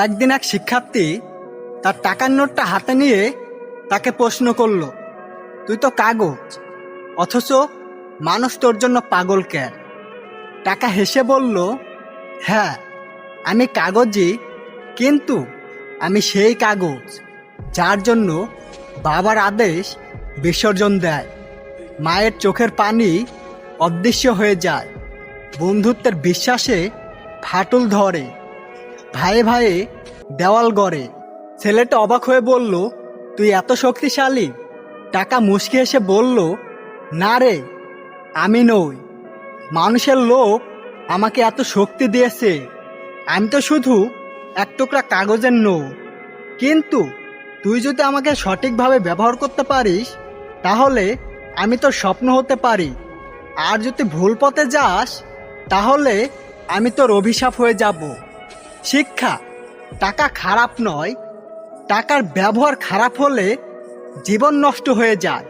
একদিন এক শিক্ষার্থী তার টাকার নোটটা হাতে নিয়ে তাকে প্রশ্ন করলো, তুই তো কাগজ, অথচ মানুষ তোর জন্য পাগল কেন? টাকা হেসে বলল, হ্যাঁ, আমি কাগজই, কিন্তু আমি সেই কাগজ যার জন্য বাবার আদেশ বিসর্জন দেয়, মায়ের চোখের পানি অদৃশ্য হয়ে যায়, বন্ধুত্বের বিশ্বাসে ফাটল ধরে, ভাইয়ে ভাইয়ে দেওয়াল গড়ে। ছেলেটা অবাক হয়ে বলল, তুই এত শক্তিশালী? টাকা মুচকি এসে বলল, না রে, আমি নই, মানুষের লোভ আমাকে এত শক্তি দিয়েছে। আমি তো শুধু এক টুকরা কাগজের নোট, কিন্তু তুই যদি আমাকে সঠিকভাবে ব্যবহার করতে পারিস, তাহলে আমি তোর স্বপ্ন হতে পারি। আর যদি ভুল পথে যাস, তাহলে আমি তোর অভিশাপ হয়ে যাব। শিক্ষা: টাকা খারাপ নয়, টাকার ব্যবহার খারাপ হলে জীবন নষ্ট হয়ে যায়।